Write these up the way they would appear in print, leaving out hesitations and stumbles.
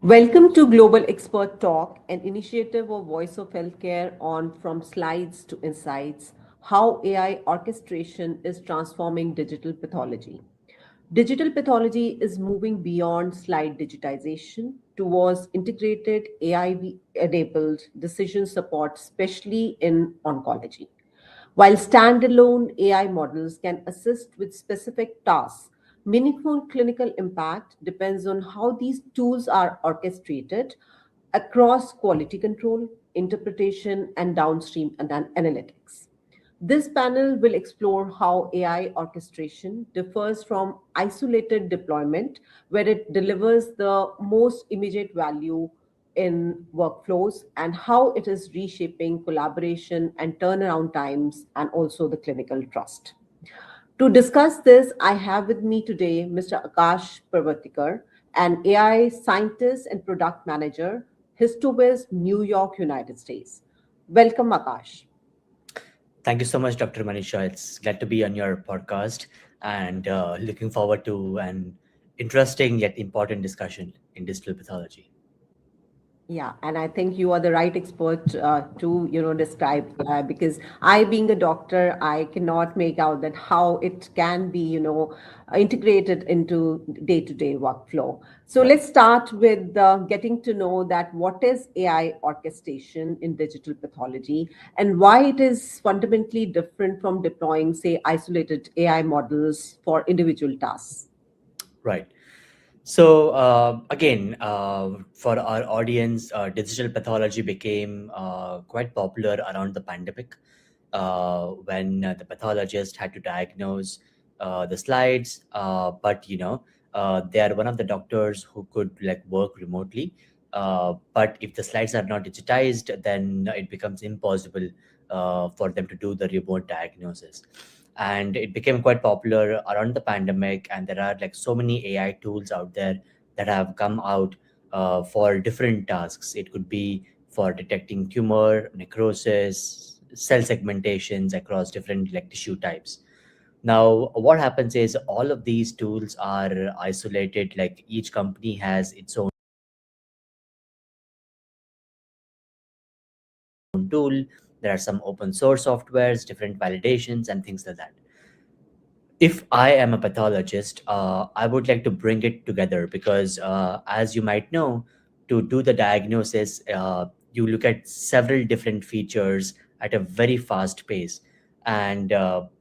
Welcome to Global Expert Talk, an initiative of Voice of Healthcare on From Slides to Insights, how AI orchestration is transforming digital pathology. Digital pathology is moving beyond slide digitization towards integrated AI-enabled decision support, especially in oncology. While standalone AI models can assist with specific tasks, meaningful clinical impact depends on how these tools are orchestrated across quality control, interpretation, and downstream analytics. This panel will explore how AI orchestration differs from isolated deployment, where it delivers the most immediate value in workflows, and how it is reshaping collaboration and turnaround times and also the clinical trust. To discuss this, I have with me today Mr. Akash Parvatikar, an AI scientist and product manager, Histowiz, New York, United States. Welcome, Akash. Thank you so much, Dr. Manisha. It's glad to be on your podcast and looking forward to an interesting yet important discussion in digital pathology. Yeah, and I think you are the right expert to describe because I, being a doctor, I cannot make out that how it can be integrated into day-to-day workflow. So Right. let's start with getting to know that what is AI orchestration in digital pathology and why it is fundamentally different from deploying, say, isolated AI models for individual tasks. Right. So again, for our audience, digital pathology became quite popular around the pandemic when the pathologist had to diagnose the slides. But they are one of the doctors who could like work remotely. But if the slides are not digitized, then it becomes impossible for them to do the remote diagnosis, and it became quite popular around the pandemic. And there are like so many AI tools out there that have come out for different tasks. It could be for detecting tumor necrosis, cell segmentations across different like tissue types. Now what happens is all of these tools are isolated, like each company has its own tool. There are some open source softwares, different validations and things like that. If I am a pathologist, I would like to bring it together because, as you might know, to do the diagnosis, you look at several different features at a very fast pace and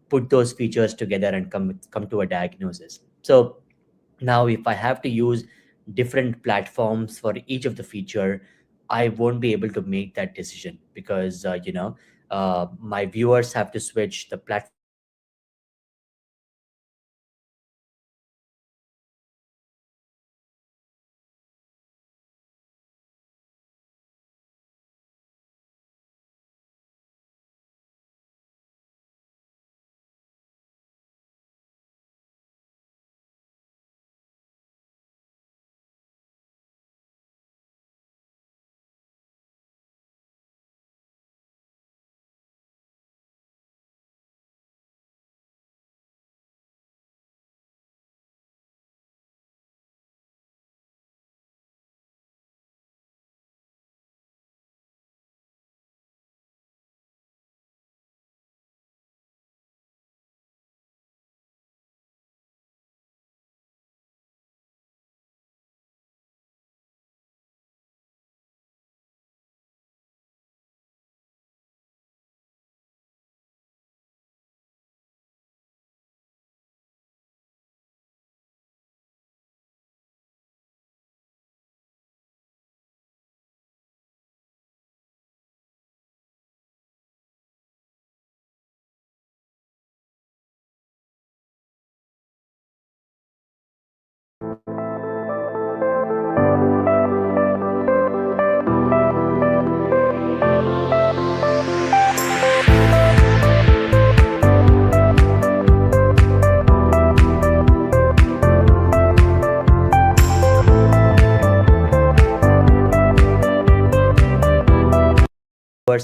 put those features together and come to a diagnosis. So now, if I have to use different platforms for each of the feature, I won't be able to make that decision because my viewers have to switch the platforms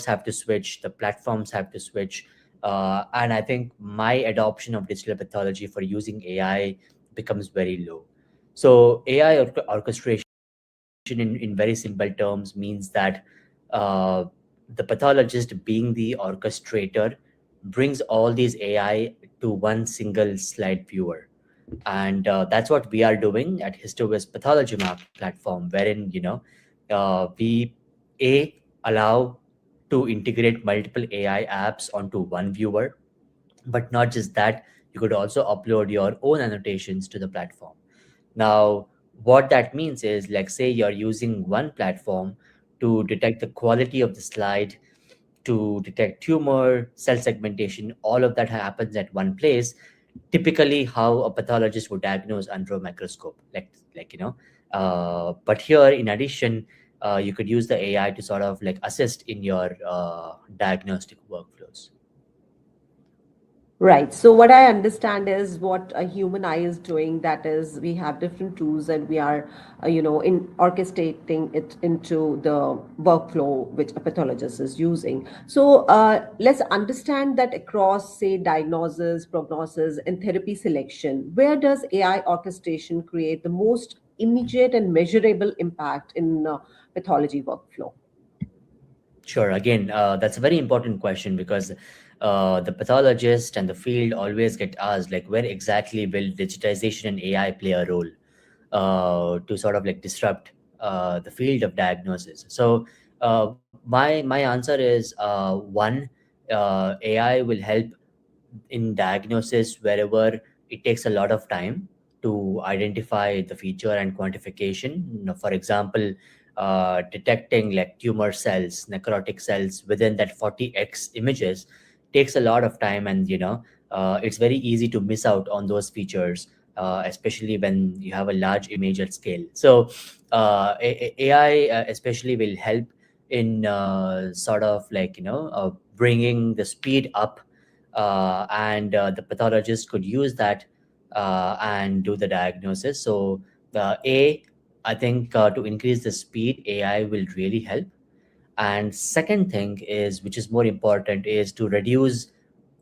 have to switch, the clinicians have to switch, and I think my adoption of digital pathology for using AI becomes very low. So AI orchestration in very simple terms means that uh, the pathologist, being the orchestrator, brings all these AI to one single slide viewer. And that's what we are doing at Histowiz Pathology Map platform, wherein we allow to integrate multiple AI apps onto one viewer. But not just that, you could also upload your own annotations to the platform. Now, what that means is, like, say you're using one platform to detect the quality of the slide, to detect tumor, cell segmentation, all of that happens at one place. Typically, how a pathologist would diagnose under a microscope, but here, in addition, you could use the AI to sort of like assist in your diagnostic workflows. Right. So what I understand is what a human eye is doing. That is, we have different tools, and we are, in orchestrating it into the workflow which a pathologist is using. So let's understand that across, say, diagnosis, prognosis, and therapy selection, where does AI orchestration create the most immediate and measurable impact in pathology workflow? Sure. Again, that's a very important question because the pathologist and the field always get asked, like, where exactly will digitization and AI play a role to sort of like disrupt the field of diagnosis? So, my answer is one, AI will help in diagnosis wherever it takes a lot of time to identify the feature and quantification. For example, detecting like tumor cells, necrotic cells within that 40x images takes a lot of time, and it's very easy to miss out on those features, especially when you have a large image at scale. So AI especially will help in sort of like bringing the speed up, and the pathologist could use that and do the diagnosis. So, I think to increase the speed, AI will really help. And second thing is, which is more important, is to reduce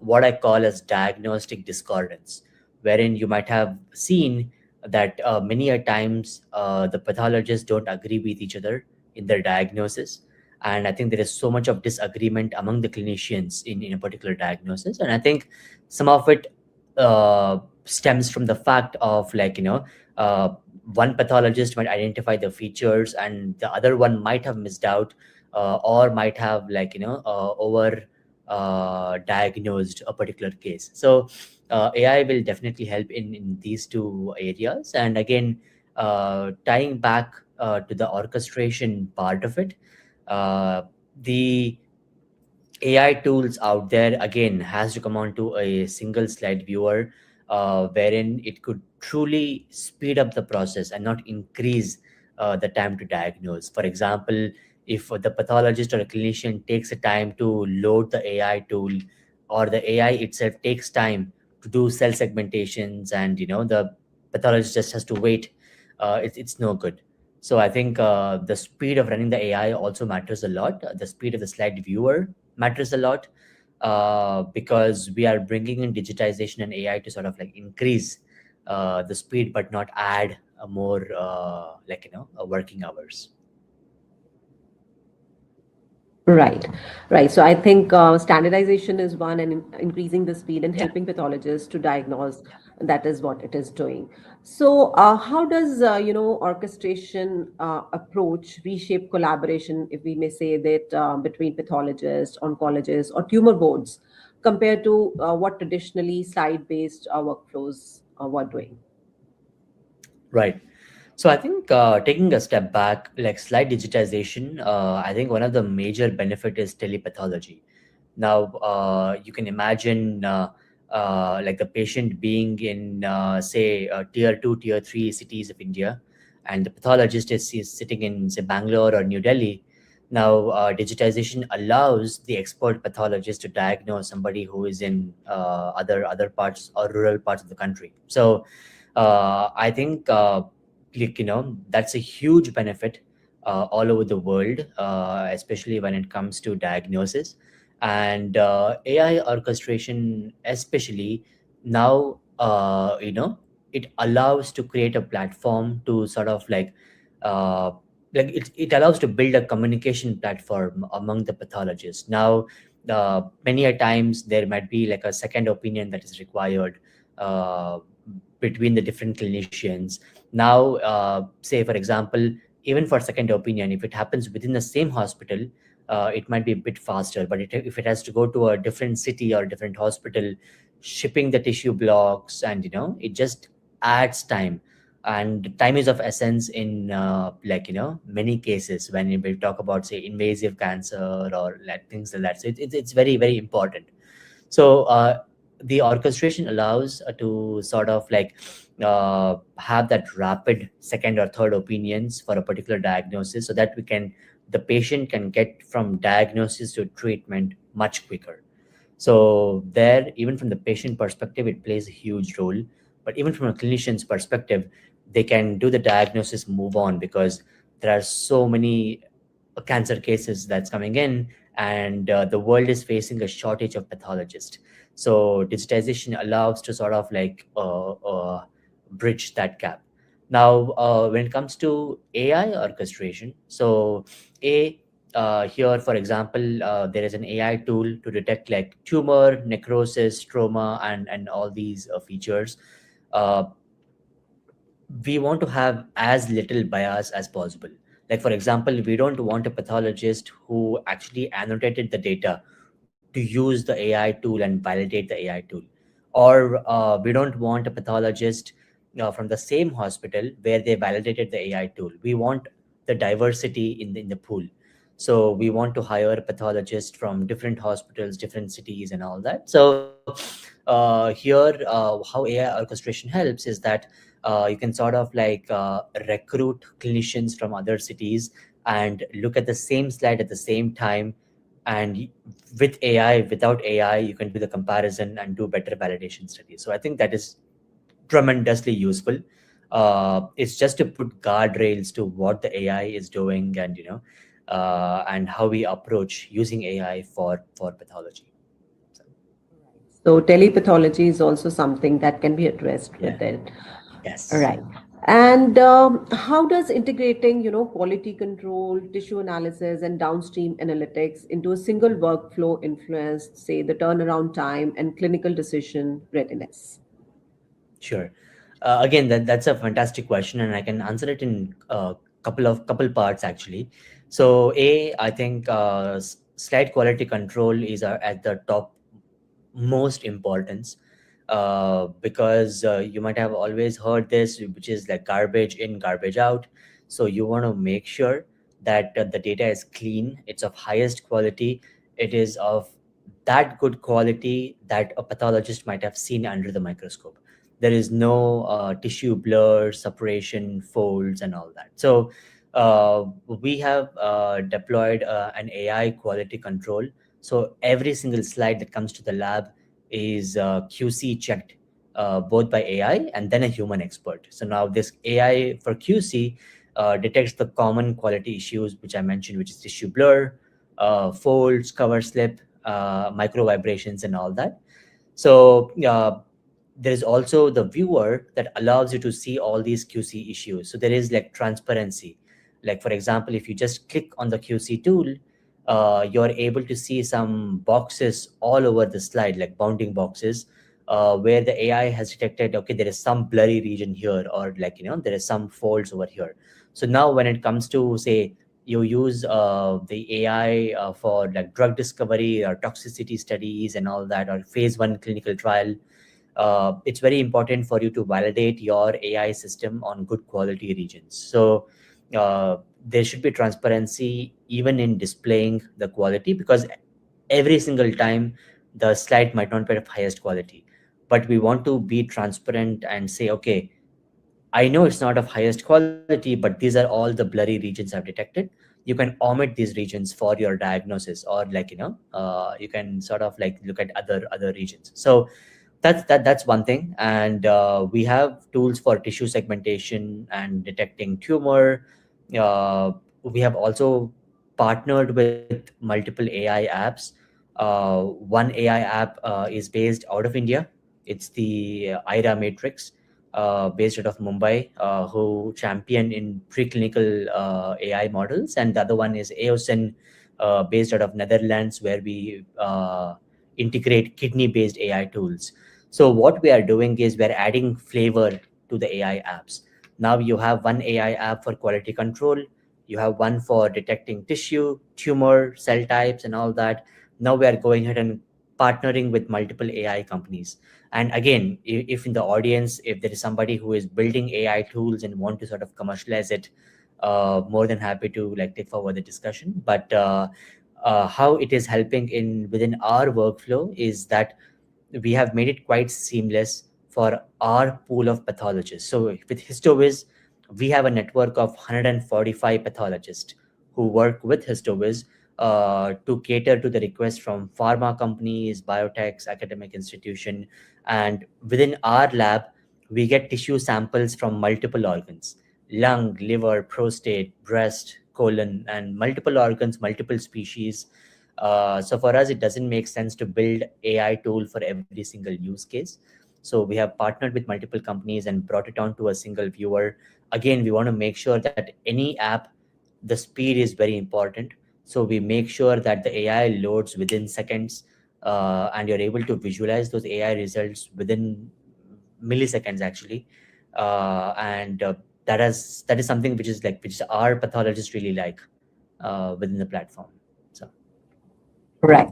what I call as diagnostic discordance, wherein you might have seen that many a times the pathologists don't agree with each other in their diagnosis. And I think there is so much of disagreement among the clinicians in a particular diagnosis. And I think some of it stems from the fact of uh, one pathologist might identify the features and the other one might have missed out, or might have over diagnosed a particular case. So AI will definitely help in these two areas. And again, tying back to the orchestration part of it, uh, the AI tools out there again has to come onto a single slide viewer, wherein it could truly speed up the process and not increase the time to diagnose. For example, if the pathologist or a clinician takes a time to load the AI tool, or the AI itself takes time to do cell segmentations, and the pathologist just has to wait, it's no good. So I think the speed of running the AI also matters a lot. The speed of the slide viewer matters a lot, because we are bringing in digitization and AI to sort of like increase the speed, but not add more working hours. Right, right. So I think standardization is one, and increasing the speed and Yeah. helping pathologists to diagnose. That is what it is doing. So, how does orchestration approach reshape collaboration, if we may say that, between pathologists, oncologists, or tumor boards, compared to what traditionally slide-based workflows were doing? Right. So I think taking a step back, like slide digitization, I think one of the major benefit is telepathology. Now, you can imagine like the patient being in, say, tier two, tier three cities of India, and the pathologist is sitting in, say, Bangalore or New Delhi. Now, digitization allows the expert pathologist to diagnose somebody who is in other parts or rural parts of the country. So, I think that's a huge benefit all over the world, especially when it comes to diagnosis. And AI orchestration, especially now, it allows to create a platform to sort of like uh, it allows to build a communication platform among the pathologists. Now, many a times there might be like a second opinion that is required uh, between the different clinicians. Now, say for example, even for second opinion, if it happens within the same hospital, it might be a bit faster. But if it has to go to a different city or different hospital, shipping the tissue blocks, and it just adds time, and time is of essence in many cases when we talk about, say, invasive cancer or like things like that. So it's very, very important. So the orchestration allows to sort of like have that rapid second or third opinions for a particular diagnosis, so that the patient can get from diagnosis to treatment much quicker. So there, even from the patient perspective, it plays a huge role. But even from a clinician's perspective, they can do the diagnosis, move on, because there are so many cancer cases that's coming in, and the world is facing a shortage of pathologists. So digitization allows to sort of like bridge that gap. Now, when it comes to AI orchestration, so a here, for example, there is an AI tool to detect like tumor, necrosis, trauma, and all these features. Uh, we want to have as little bias as possible. Like, for example, we don't want a pathologist who actually annotated the data to use the AI tool and validate the AI tool. Or we don't want a pathologist from the same hospital where they validated the AI tool. We want the diversity in the pool. So we want to hire pathologists from different hospitals, different cities, and all that. So here, how AI orchestration helps is that you can sort of like recruit clinicians from other cities and look at the same slide at the same time. And with AI, without AI, you can do the comparison and do better validation studies. So I think that is tremendously useful. It's just to put guardrails to what the AI is doing, and and how we approach using AI for pathology. So, So telepathology is also something that can be addressed yeah. with it. Yes. Right. And how does integrating, quality control, tissue analysis, and downstream analytics into a single workflow influence, say, the turnaround time and clinical decision readiness? Sure. Again, that's a fantastic question, and I can answer it in a couple parts actually. So, I think slide quality control is at the top most importance, because you might have always heard this, which is like garbage in, garbage out. So you want to make sure that the data is clean, it's of highest quality, it is of that good quality that a pathologist might have seen under the microscope. There is no tissue blur, separation, folds, and all that. So uh, we have deployed an AI quality control. So every single slide that comes to the lab is QC checked, both by AI and then a human expert. So now this AI for QC detects the common quality issues which I mentioned, which is tissue blur, folds, cover slip, micro vibrations, and all that. So there is also the viewer that allows you to see all these QC issues. So there is like transparency. Like, for example, if you just click on the QC tool, you're able to see some boxes all over the slide, like bounding boxes, where the AI has detected, okay, there is some blurry region here, or like, there is some folds over here. So now when it comes to, say, you use the AI for like drug discovery or toxicity studies and all that, or phase 1 clinical trial, it's very important for you to validate your AI system on good quality regions. So uh, there should be transparency even in displaying the quality, because every single time the slide might not be of highest quality, but we want to be transparent and say, okay, I know it's not of highest quality, but these are all the blurry regions I've detected. You can omit these regions for your diagnosis, or like, you can sort of like look at other regions. So that's one thing. And we have tools for tissue segmentation and detecting tumor. uh, we have also partnered with multiple AI apps. One AI app is based out of India. It's the IRA Matrix. based out of Mumbai, who champion in preclinical AI models, and the other one is AOSIN, based out of Netherlands, where we integrate kidney-based AI tools. So what we are doing is we're adding flavor to the AI apps. Now you have one AI app for quality control, you have one for detecting tissue, tumor, cell types, and all that. Now we are going ahead and partnering with multiple AI companies. And again, if in the audience, if there is somebody who is building AI tools and want to sort of commercialize it, more than happy to like take forward the discussion. But how it is helping in within our workflow is that we have made it quite seamless for our pool of pathologists. So with Histowiz, we have a network of 145 pathologists who work with Histowiz to cater to the requests from pharma companies, biotechs, academic institution, and within our lab, we get tissue samples from multiple organs: lung, liver, prostate, breast, colon, and multiple organs, multiple species. So for us, it doesn't make sense to build AI tool for every single use case. So we have partnered with multiple companies and brought it onto a single viewer. Again, we want to make sure that any app, the speed is very important. So we make sure that the AI loads within seconds, and you're able to visualize those AI results within milliseconds actually. And that is something which our pathologists really like within the platform. So. Right.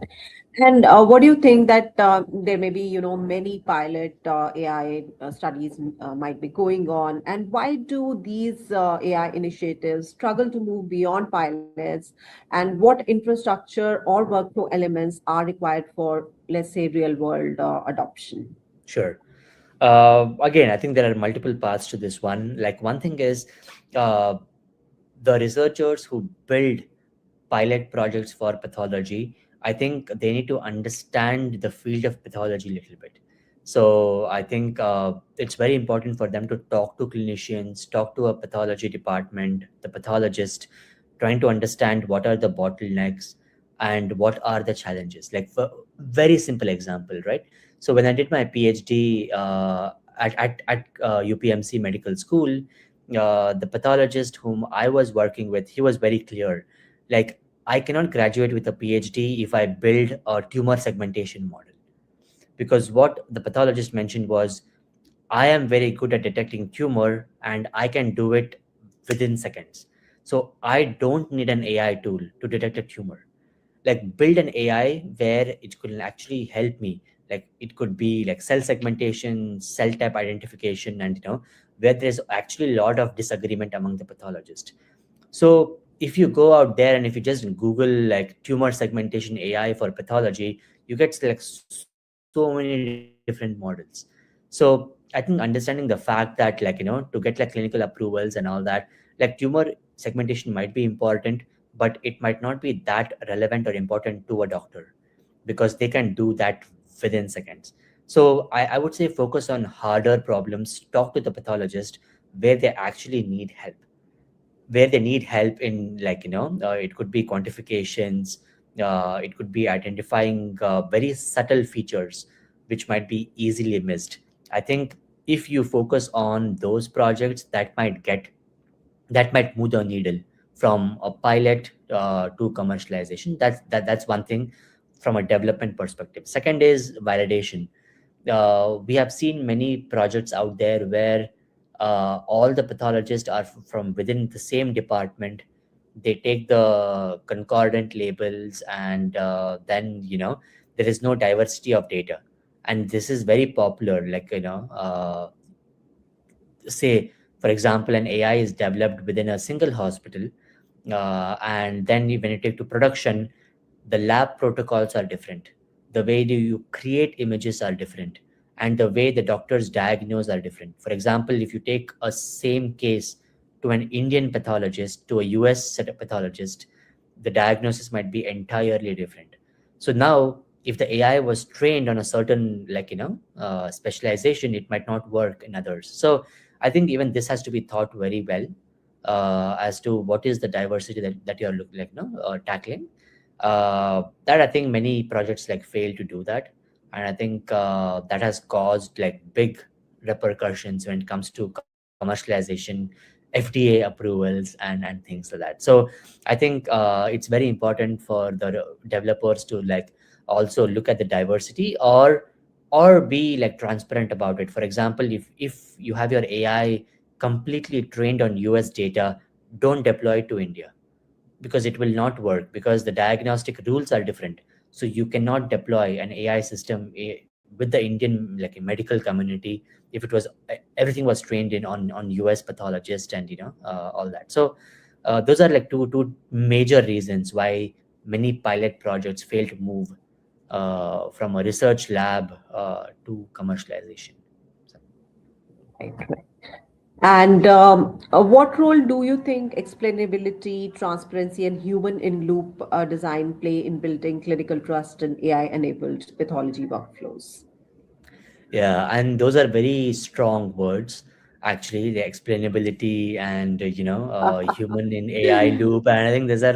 And what do you think that there may be, many pilot AI studies might be going on, and why do these AI initiatives struggle to move beyond pilots, and what infrastructure or workflow elements are required for, let's say, real world adoption? Sure. Again, I think there are multiple paths to this one. Like one thing is uh, the researchers who build pilot projects for pathology, I think they need to understand the field of pathology a little bit. So I think it's very important for them to talk to clinicians, talk to a pathology department, the pathologist, trying to understand what are the bottlenecks and what are the challenges. Like for very simple example, right? So when I did my PhD at UPMC Medical School, the pathologist whom I was working with, he was very clear. Like, I cannot graduate with a PhD if I build a tumor segmentation model. Because what the pathologist mentioned was, I am very good at detecting tumor and I can do it within seconds. So I don't need an AI tool to detect a tumor. Like build an AI where it could actually help me. Like it could be like cell segmentation, cell type identification, and where there's actually a lot of disagreement among the pathologists. So if you go out there and if you just Google like tumor segmentation AI for pathology, you get like so many different models. So I think understanding the fact that to get like clinical approvals and all that, like tumor segmentation might be important, but it might not be that relevant or important to a doctor because they can do that within seconds. So I would say focus on harder problems, talk to the pathologist where they actually need help, where they need help in like it could be quantifications, it could be identifying very subtle features which might be easily missed. I think if you focus on those projects, that might move the needle from a pilot to commercialization. That's one thing from a development perspective. Second is validation. We have seen many projects out there where all the pathologists are from within the same department. They take the concordant labels, and then there is no diversity of data. And this is very popular. Like say for example, an AI is developed within a single hospital, and then when you take to production, the lab protocols are different, the way do you create images are different, and the way the doctors diagnose are different. For example, if you take a same case to an Indian pathologist to a US set of pathologist, the diagnosis might be entirely different. So now if the AI was trained on a certain specialization, it might not work in others. So I think even this has to be thought very well, as to what is the diversity that you're tackling. That I think many projects like fail to do that, and I think that has caused like big repercussions when it comes to commercialization, FDA approvals, and things like that. So I think it's very important for the developers to like also look at the diversity, or be like transparent about it. For example, if you have your AI completely trained on US data, don't deploy it to India, because it will not work, because the diagnostic rules are different. So you cannot deploy an AI system with the Indian like a medical community if it was everything was trained in on US pathologist and all that. So those are like two major reasons why many pilot projects fail to move from a research lab to commercialization. So, Right. And what role do you think explainability, transparency, and human in loop design play in building clinical trust in AI enabled pathology workflows? yeah, and those are very strong words, actually, the explainability and human in AI loop. And I think those are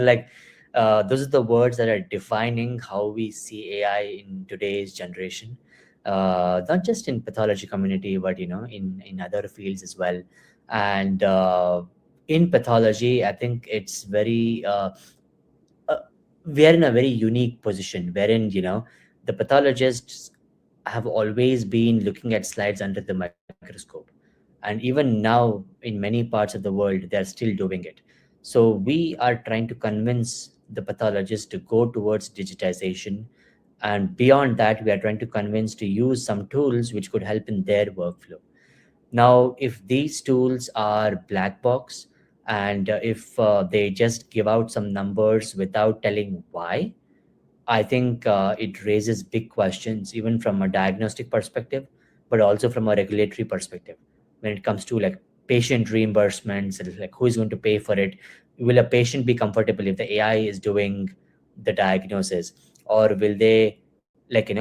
the words that are defining how we see AI in today's generation, not just in pathology community, but in other fields as well. And in pathology, I think it's very uh, we are in a very unique position wherein the pathologists have always been looking at slides under the microscope, and even now in many parts of the world they are still doing it. So we are trying to convince the pathologists to go towards digitization, and beyond that we are trying to convince to use some tools which could help in their workflow. Now, if these tools are black box, and if they just give out some numbers without telling why, I think it raises big questions, even from a diagnostic perspective, but also from a regulatory perspective. When it comes to like patient reimbursements, and like who is going to pay for it? Will a patient be comfortable if the AI is doing the diagnosis, or will they like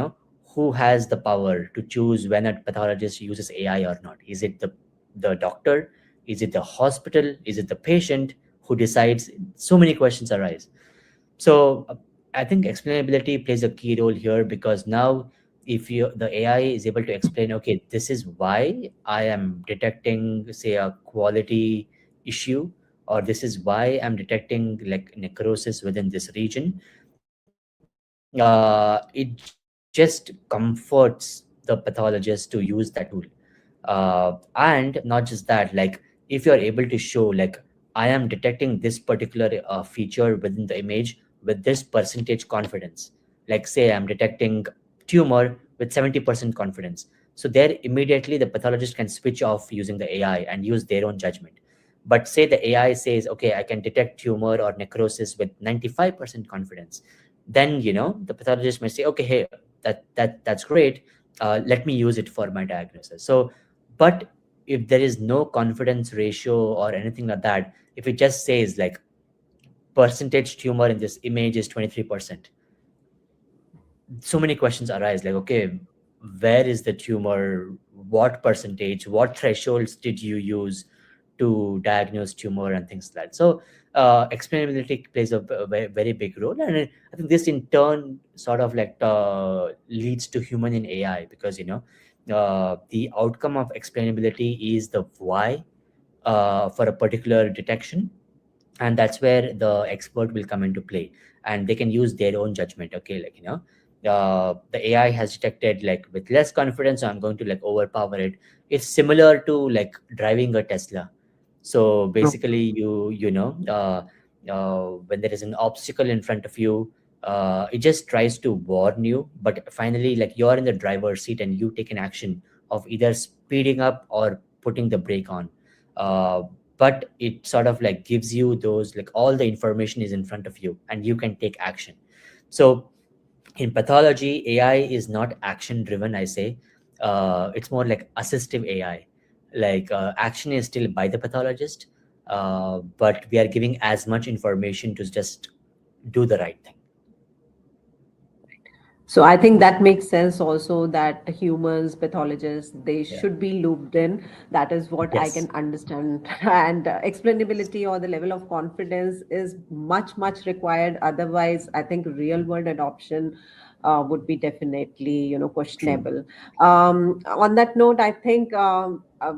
who has the power to choose when a pathologist uses AI or not? Is it the doctor? Is it the hospital? Is it the patient who decides? So many questions arise. So I think explainability plays a key role here, because now if the AI is able to explain, okay, this is why I am detecting, say, a quality issue, or this is why I'm detecting like necrosis within this region, it just comforts the pathologist to use that tool. And not just that, like if you're able to show like I am detecting this particular feature within the image with this percentage confidence, like say I'm detecting tumor with 70% confidence, so there immediately the pathologist can switch off using the AI and use their own judgment. But say the AI says, okay, I can detect tumor or necrosis with 95% confidence, then the pathologist may say, okay, hey, that's great, let me use it for my diagnosis. So but if there is no confidence ratio or anything like that, if it just says like percentage tumor in this image is 23%, so many questions arise, like, okay, where is the tumor, what percentage, what thresholds did you use to diagnose tumor, and things like that. So explainability plays a very big role, and I think this in turn sort of like leads to human in AI, because the outcome of explainability is the why for a particular detection, and that's where the expert will come into play, and they can use their own judgment. Okay, like the AI has detected like with less confidence, so I'm going to like overpower it. It's similar to like driving a Tesla. So basically when there is an obstacle in front of you, it just tries to warn you, but finally like you're in the driver's seat and you take an action of either speeding up or putting the brake on. But it sort of like gives you those, like all the information is in front of you and you can take action. So in pathology, AI is not action driven, I say. It's more like assistive AI. Like action is still by the pathologist, but we are giving as much information to just do the right thing. So I think that makes sense also that humans, pathologists, they Yeah. should be looped in. That is what I Yes. can understand. And explainability or the level of confidence is much, much required. Otherwise, I think real world adoption would be definitely, True. questionable. On that note, I think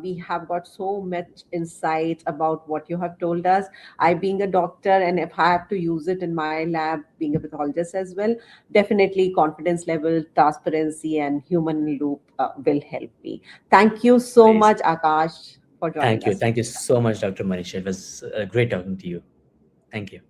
we have got so much insight about what you have told us. I, being a doctor, and if I have to use it in my lab, being a pathologist as well, definitely confidence level, transparency, and human loop will help me. Thank you so much, Amazing. Akash, for joining Thank you. us Thank you today. so much, Dr. Manisha. It was great talking to you. Thank you.